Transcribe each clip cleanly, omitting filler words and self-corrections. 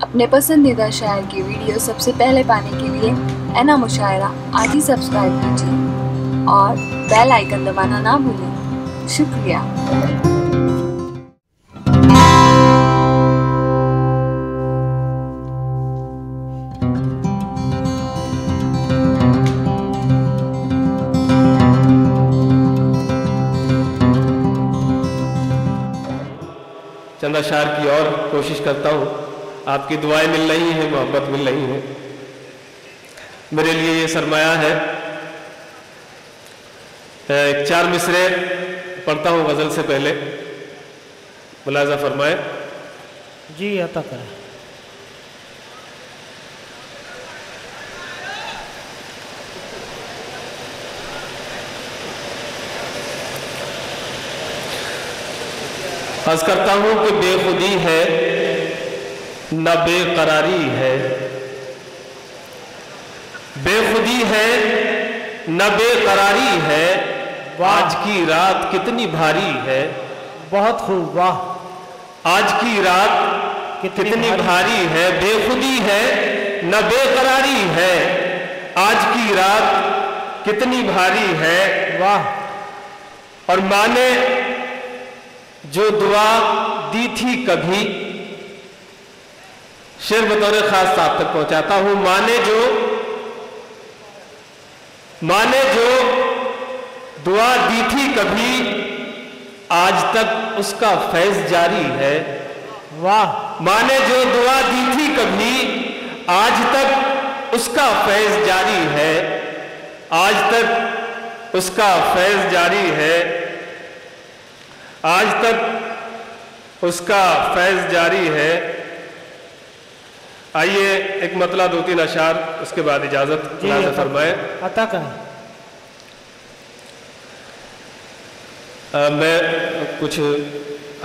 अपने पसंदीदा शायर की वीडियो सबसे पहले पाने के लिए ऐना मुशायरा आज ही सब्सक्राइब कीजिए और बेल आइकन दबाना ना भूलें। शुक्रिया। चंद अशार की और कोशिश करता हूँ। आपकी दुआएं मिल रही हैं, मोहब्बत मिल रही है, मेरे लिए ये सरमाया है। 4 मिसरे पढ़ता हूँ गज़ल से पहले, मुलाज़ा फरमाए। जी अता करें। अर्ज़ करता हूँ कि बेखुदी है न बेकरारी है, बेखुदी है न बेकरारी है, आज की रात कितनी भारी है। बहुत खूब, वाह। आज की रात कितनी भारी है, बेखुदी है न बेकरारी है, आज की रात कितनी भारी है, वाह। और माने जो दुआ दी थी कभी, शेर बतौर खास आप तक पहुंचाता हूं। माने जो दुआ दी थी कभी, आज तक उसका फैज जारी है, वाह। माने जो दुआ दी थी कभी, आज तक उसका फैज जारी है, आज तक उसका फैज जारी है, आज तक उसका फैज जारी है। आइए एक मतला 2-3 अशार, उसके बाद इजाजत फरमाए। अता करें। मैं कुछ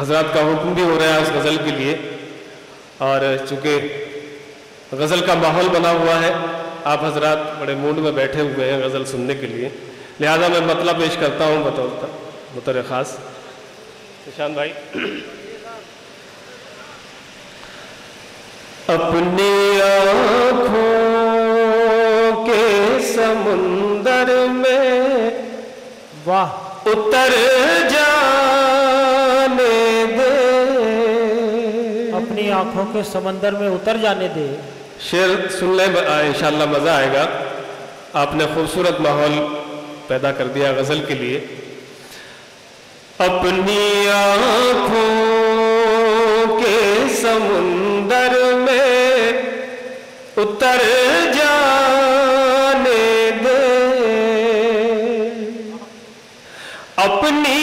हजरात का हुक्म भी हो रहा है उस गज़ल के लिए, और चूंकि गज़ल का माहौल बना हुआ है, आप हजरात बड़े मूड में बैठे हुए हैं गज़ल सुनने के लिए, लिहाजा मैं मतला पेश करता हूँ बतौर ख़ास। निशान भाई, अपनी आँखों के समुंदर में, वाह, उतर जाने दे, अपनी आंखों के समंदर में उतर जाने दे। शेर सुन ले, इंशाअल्लाह मजा आएगा। आपने खूबसूरत माहौल पैदा कर दिया गज़ल के लिए। अपनी आँखों के समुंदर में उतर जाने दे, अपनी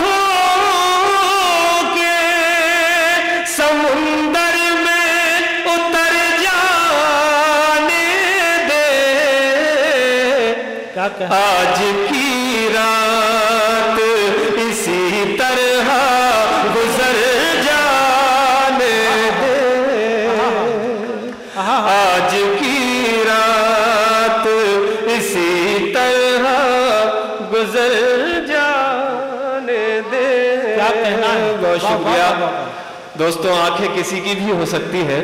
आँखों के समुंदर में उतर जाने दे, क्या कहा? आज की रात इसी तरह गुजर जाने दे, आज की रात इसी तरह गुजर जाने दे। क्या कहना है? बहुत शुक्रिया दोस्तों। आंखें किसी की भी हो सकती हैं,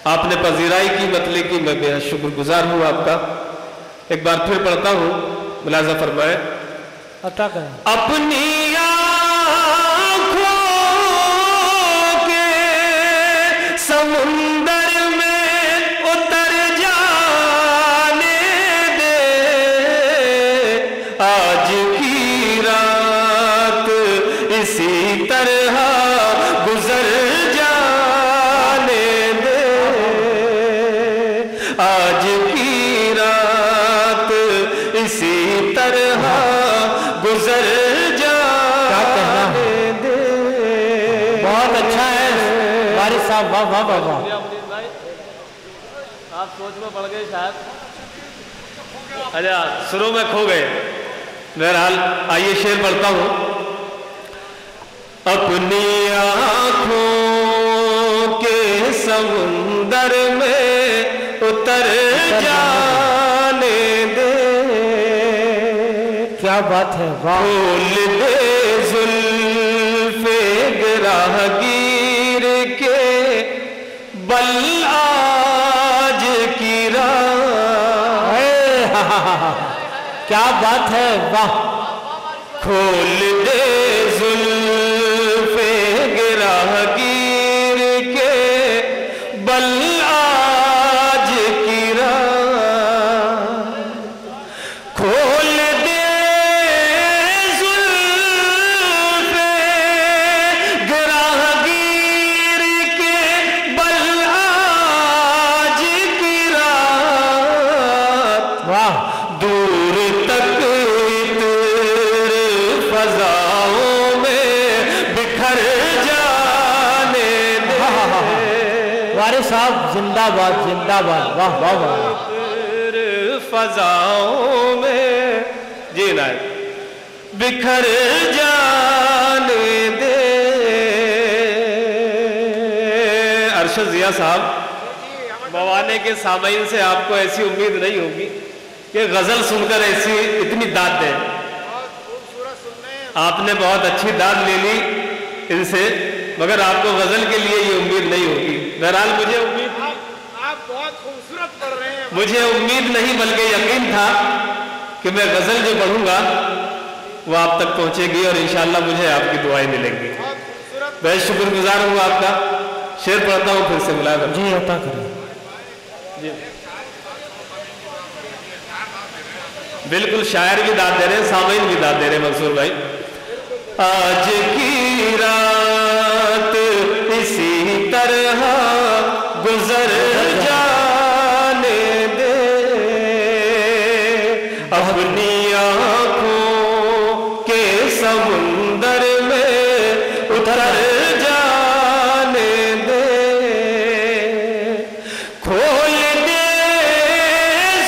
आपने पजीराई की, मतले की, मैं बेहद शुक्रगुजार हूं आपका। एक बार फिर पढ़ता हूं, मुलाज़ा फरमाए। अता करें। अपनी आँखों के समुंदर में उतर जाने दे, आज की रात इसी तरह गुजर जाने दे, आज की रात इसी तरह गुजर जाने दे। बहुत अच्छा है वारिस साहब, वाह वाह वाह वाह। आप सोच में पड़ गए शायद, अच्छा सुरों में खो गए। बहरहाल आइए शेर पढ़ता हूं। अपनी आँखों के समुंदर में उतर जाने दे, क्या बात है, वाह। खोल दे जुल्फ़े गिराहगी बात है, वाह। खोल दे जुल्फे गिराहगीर के बल आज की रात, खोल दे जुल्फे गिराहगीर के बल आज की रात, वाह। दूर तक फजाओं में बिखर जाने दे। वारिस साहब जिंदाबाद जिंदाबाद, वाह वाह वाह। फजाओं में जी नायक बिखर जाने दे। अरशद जिया साहब, मवाने के सामईन से आपको ऐसी उम्मीद नहीं होगी कि गजल सुनकर ऐसी इतनी दाद दें। आपने बहुत अच्छी दाद ले ली इनसे, मगर आपको गजल के लिए ये उम्मीद नहीं होगी। बहरहाल मुझे उम्मीद, आप बहुत खूबसूरत पढ़ रहे हैं। मुझे उम्मीद नहीं बल्कि यकीन था कि मैं गजल जो पढ़ूंगा वो आप तक पहुंचेगी और इंशाअल्लाह मुझे आपकी दुआएं मिलेंगी। मैं शुक्रगुजार हूँ आपका। शेर पढ़ता हूँ, फिर से मुलाकात। जी अता करें। बिल्कुल शायर भी दाद दे रहे हैं, सामईन भी दाद दे रहे हैं मंसूर भाई। आज की रात इसी तरह गुजर जाने दे, अपनी आंखों के समुंदर में उतर जाने दे, खोल दे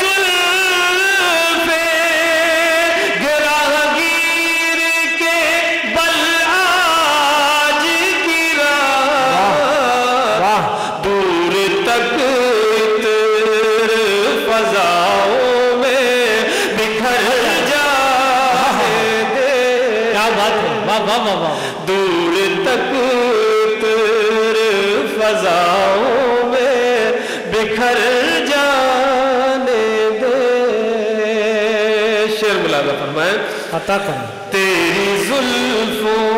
जुल्फे गिराहगीर के बल आज की रात, दूर तक इतर फजाओं में बिखर जाने दे। क्या बात है, वाह वाह वाह वाह। दूर तक इतर फजाओं में बिखर जाने दे। शेर मुलाजा फरमाए। अता करें। तेरी जुल्फों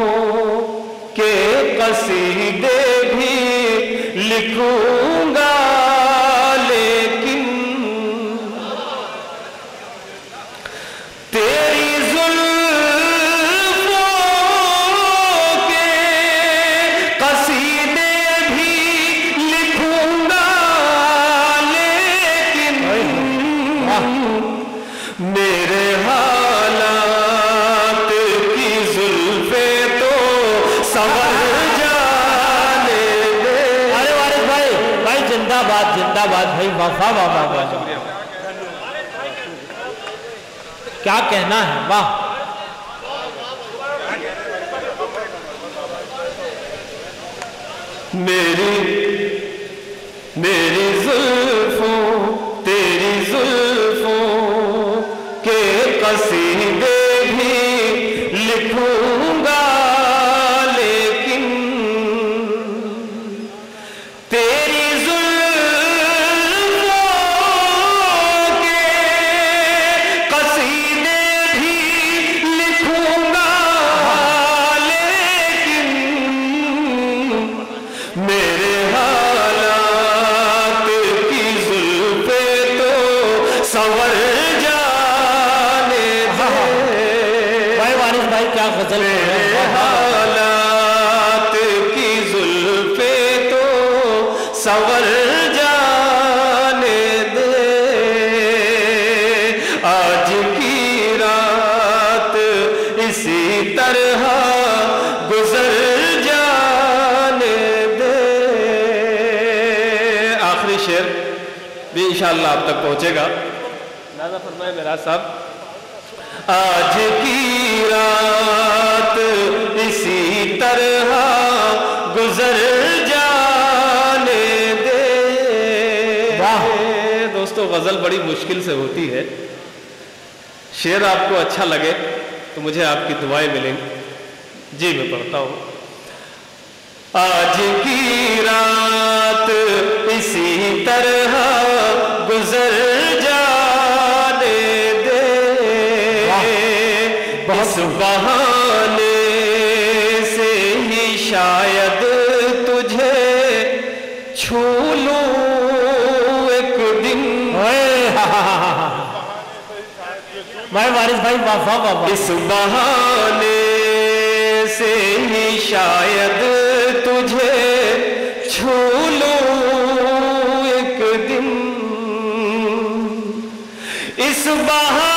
के कसीदे भी लिखूंगा, लेकिन तेरी जुल्फों के कसीदे भी लिखूंगा, लेकिन मेरे हालात की जुल्फे तो संवर जाने दे। अरे वारिस भाई, भाई जिंदाबाद जिंदाबाद भाई, वाह वाह वाह वाह। क्या कहना है, वाह। मेरी जुल्फों, तेरी जुल्फों के कसीदे भी लिखूंगा, लेकिन तेरी जुल्फों के कसीदे भी लिखूंगा, लेकिन मेरे हालात की जुल्फे तो संवर जाने दे। भाई वारिस भाई क्या गजल है, मेरे वाह, वाह, वाह। हालात की जुल्फे तो संवर जाने दे। आज की रात इसी तरह गुजर जाने दे। आखिरी शेर भी इंशाअल्लाह आप तक पहुंचेगा। नाज़ा फरमाए मेरा साहब। आज की रात इसी तरह गुजर जाने दे। वाह। दोस्तों, गजल बड़ी मुश्किल से होती है। शेर आपको अच्छा लगे तो मुझे आपकी दुआएं मिलेंगी। जी मैं पढ़ता हूँ। आज की रात इसी तरह गुजर जाने दे, इस बहाने से ही शायद तुझे छू लूं एक दिन। भाई वारिस भाई वाह वाह वाह वाह। इस बहाने से ही शायद तुझे छू लूं एक दिन। इस बहाने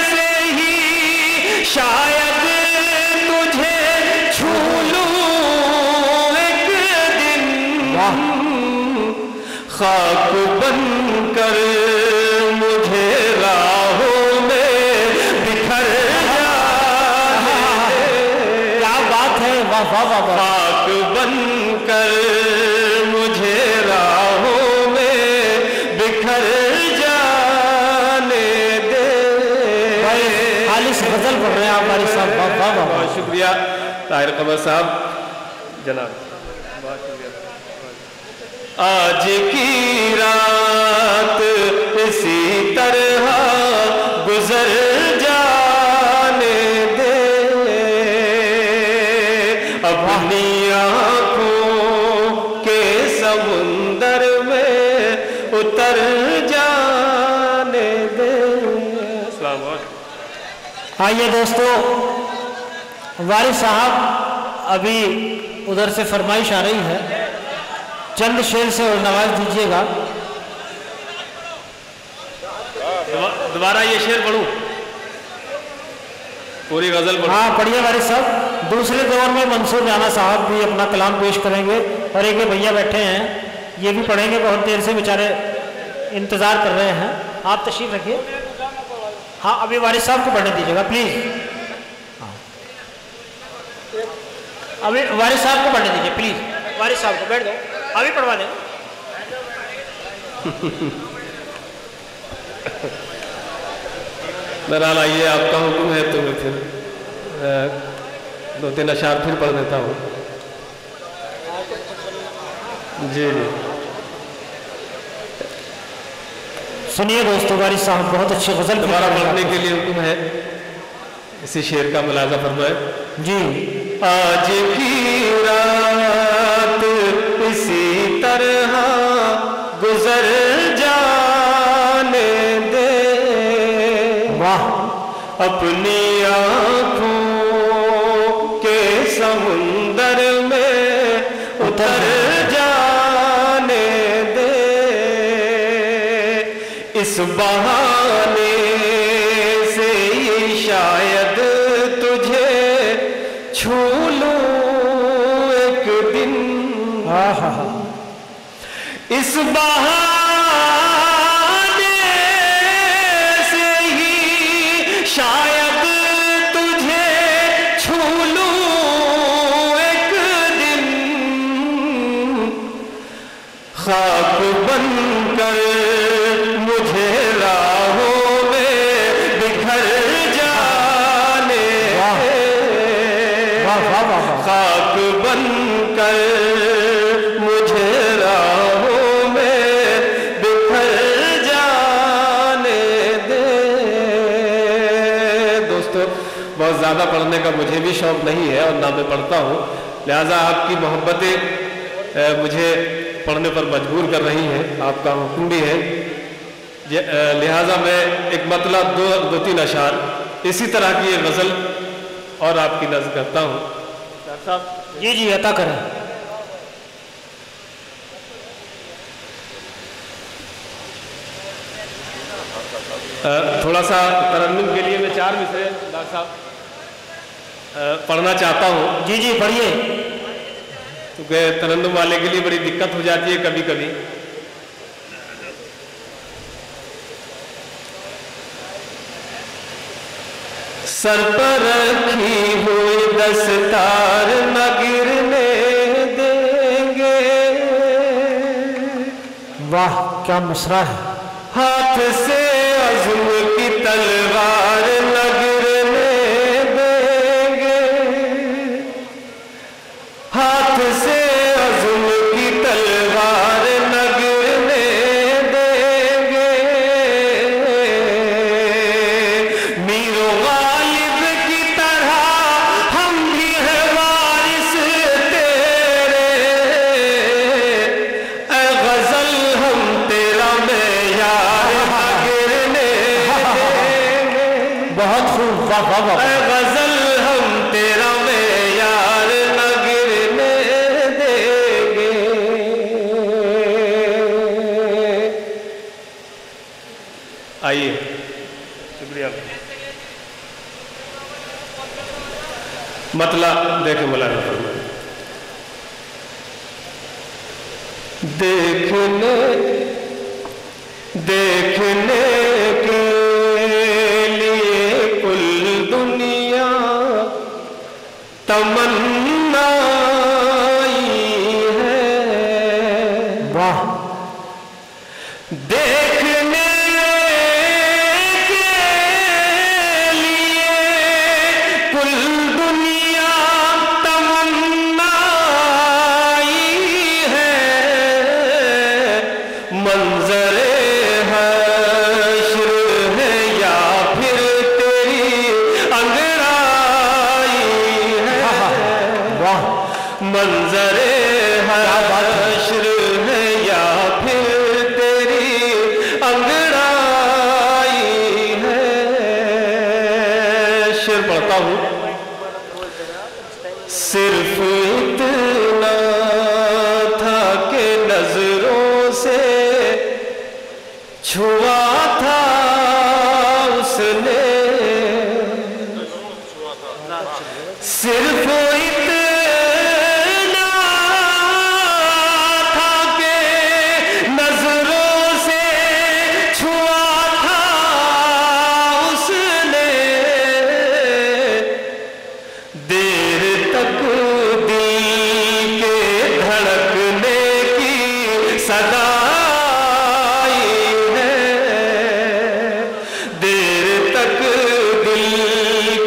से ही शायद तुझे छू लूं एक दिन। खाक बनकर मुझे राहों में बिखर जाने दे। क्या बात है, वाह वाह वाह वाह। खाक बनकर मुझे राहों में बिखर जाने दे। खालिस गजल पढ़ रहे हैं आप वारिस साहब, वाह वाह वाह। बहुत शुक्रिया ताहिर कमर साहब जनाब, बहुत शुक्रिया। आज की रात इसी तरह गुजर जाने दे। अपनी आंखों के समुंदर में उतर जाने दे। अस्सलाम वालेकुम। आइए दोस्तों, वारिस साहब अभी उधर से फरमाइश आ रही है, चंद शेर से और नवाज दीजिएगा। दोबारा ये शेर पढ़ूं, पूरी गजल पढ़ूं? हाँ पढ़िए वारिस साहब। दूसरे दौर में मंसूर राणा साहब भी अपना कलाम पेश करेंगे और एक भैया बैठे हैं ये भी पढ़ेंगे, बहुत देर से बेचारे इंतजार कर रहे हैं। आप तशरीफ रखिए। हाँ अभी वारिस साहब को पढ़ने दीजिएगा प्लीज। हाँ अभी वारिस साहब को पढ़ने दीजिए प्लीज। वारिस साहब को बैठ दो, अभी पढ़वा दें। बहरहाल आइए, आपका हुक्म है तो मैं फिर दो तीन अशार फिर पढ़ देता हूँ। जी जी सुनिए दोस्तों, वारिस साहब बहुत अच्छी गजल दोबारा पढ़ने के लिए हुक्म है, इसी शेर का मुलाजा फरमाए। जी। आज की रात इसी तरह गुजर जाने दे। वाह। अपनी आंखों के समुंदर में उतर जाने दे। इस बहाने से ये शायद तुझे छू लूं एक दिन। इस बहाने से ही शायद तुझे छू लूं एक दिन। खाक बनकर मुझे राहों में बिखर जाने दे। खाक बनकर मुझे राहों में बिखर जाने दे। दोस्तों, बहुत ज़्यादा पढ़ने का मुझे भी शौक़ नहीं है और ना मैं पढ़ता हूँ, लिहाजा आपकी मोहब्बतें मुझे पढ़ने पर मजबूर कर रही हैं, आपका हुक्म भी है। लिहाजा मैं एक मतलब दो तीन अशार इसी तरह की एक गज़ल और आपकी नज़र करता हूँ। साहब जी जी अता करें। थोड़ा सा तरन्नुम के लिए मैं 4 मिसरे डॉक्टर साहब पढ़ना चाहता हूँ। जी जी पढ़िए। क्योंकि तरन्नुम वाले के लिए बड़ी दिक्कत हो जाती है कभी कभी। सर पर रखी हुई दस्तार न गिरने देंगे। वाह क्या मिसरा है। हाथ से अज़्म की तलवार न गिरने देंगे। हाथ से अज़्म की तलवार न गिरने देंगे। आइए, शुक्रिया। मतलब देखे मुलायम फरमाए। देखने देखने के लिए कुल दुनिया तमन्नाई है। वाह। देखने के लिए कुल दुनिया तमन्नाई है। मंजरे हश्र है या फिर तेरी अंगड़ाई है। वाह। मंजरे हश्र है या फिर तेरी अंगड़ाई है। शेर पढ़ता हूँ। सिर्फ इतना था कि नजरों से छुआ था उसने। सिर्फ इतना था कि नजरों से छुआ था उसने। देर तक दिल के धड़कने की सदाई है। देर तक दिल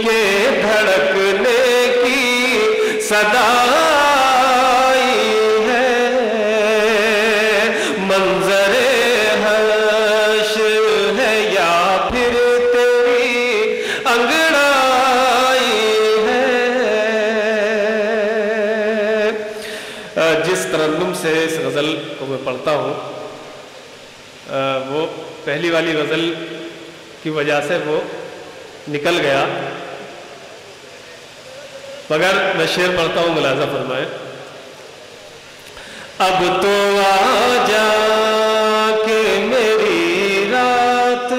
के धड़कने की सदाई है। मंजरे हश्र है या फिर तेरी अंगड़ाई है। जिस तरन्नुम से इस गज़ल को मैं पढ़ता हूँ वो पहली वाली गज़ल की वजह से वो निकल गया, मगर मैं शेर पढ़ता हूँ, मुलाज़ा फरमाए। अब तो आजा के मेरी रात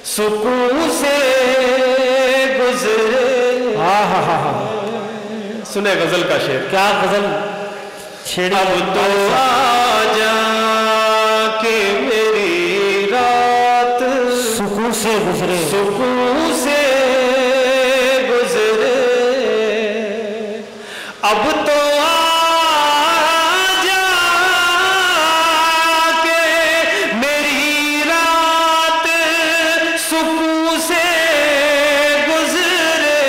सुकून से गुजरे। हाँ हाँ हाँ हाँ। सुने गजल का शेर। क्या गजल छेड़ी। अब तो आजा के मेरी रात सुकून से गुजरे। सुकून से गुजरे। अब तो आजा के मेरी रात सुकून से गुजरे।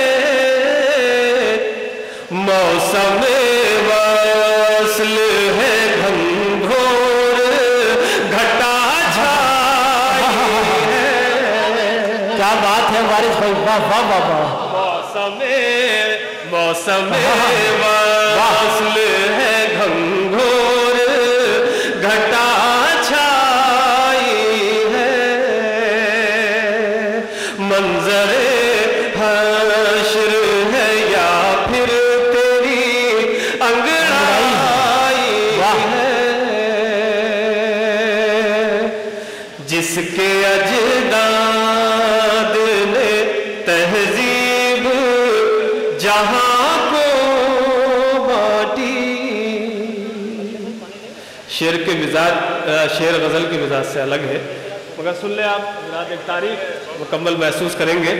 मौसम वस्ल है घनघोर घटा छाई है। क्या बात है वारिस भाई, वाह वाह वाह वाह। मौसम वस्ल है घनघोर घटा छाई है। मंजरे हश्र है या फिर तेरी अंगड़ाई है। जिसके अजदाद ने तहजीब जहां को बांटी। शेर के मिजाज, शेर गजल के मिजाज से अलग है, मगर सुन ले आप, एक तारीफ मुकम्मल महसूस करेंगे।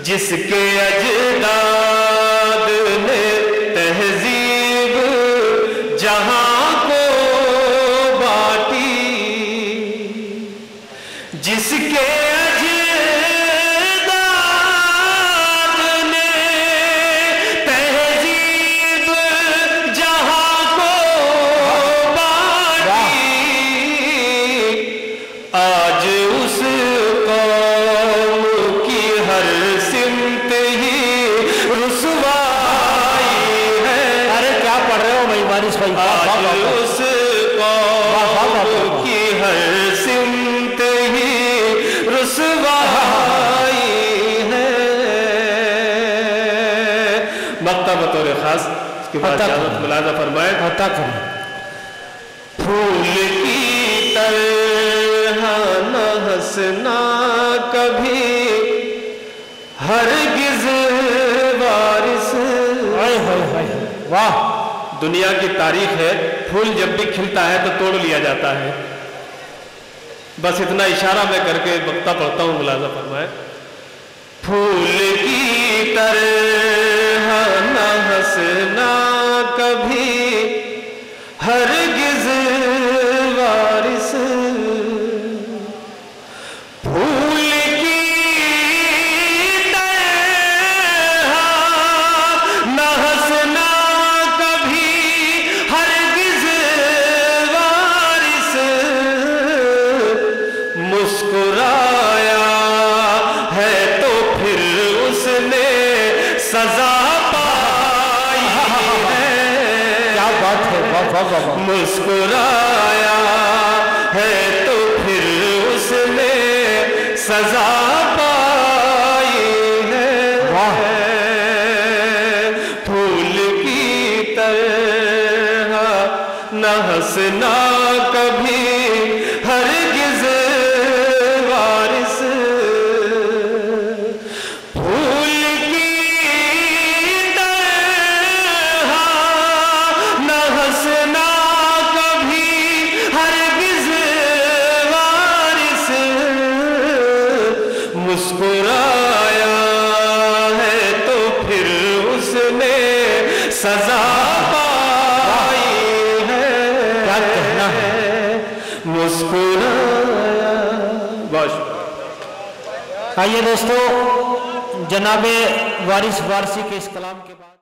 जिसके अजदाद ने तहजीब जहां को बांटी। जिसके अजदाद ने तहजीब जहां को बांटी। आज उस कौम की हर सिमत ही रुसवाई है। अरे क्या पढ़ रहे हो भाई वारिस भाई। आज उस कौम की हर सिमत ही रुसवाई है। मक्ता बतौर खास, इसके बाद मुलाज़ा फरमाए। होता करें। फूल की तरह हाँ न हंसना कभी हरगिज वारिस। हाय हाय हाय, वाह। दुनिया की तारीख है, फूल जब भी खिलता है तो तोड़ लिया जाता है। बस इतना इशारा मैं करके वक्ता पढ़ता हूँ, मुलाजा फरमाए। फूल की तरह न हंसना कभी हरगिज वारिस। फूल की तरह न हंसना कभी हरगिज वारिस। मुस्कुराया है तो फिर उसने सजा पाई है। क्या बात है, वाह वाह वाह। मुस्कुराया है तो फिर उसने सजा पाई है। वाह। फूल की तरह न हंसना कभी हरगिज वारिस। फूल की तरह न हंसना कभी हरगिज वारिस। मुस्कुराया है तो फिर उसने सजा पाई है। क्या कहना है। मुस्कुराया। बस। आइए दोस्तों, जनाबे वारिस वारसी के इस कलाम के बाद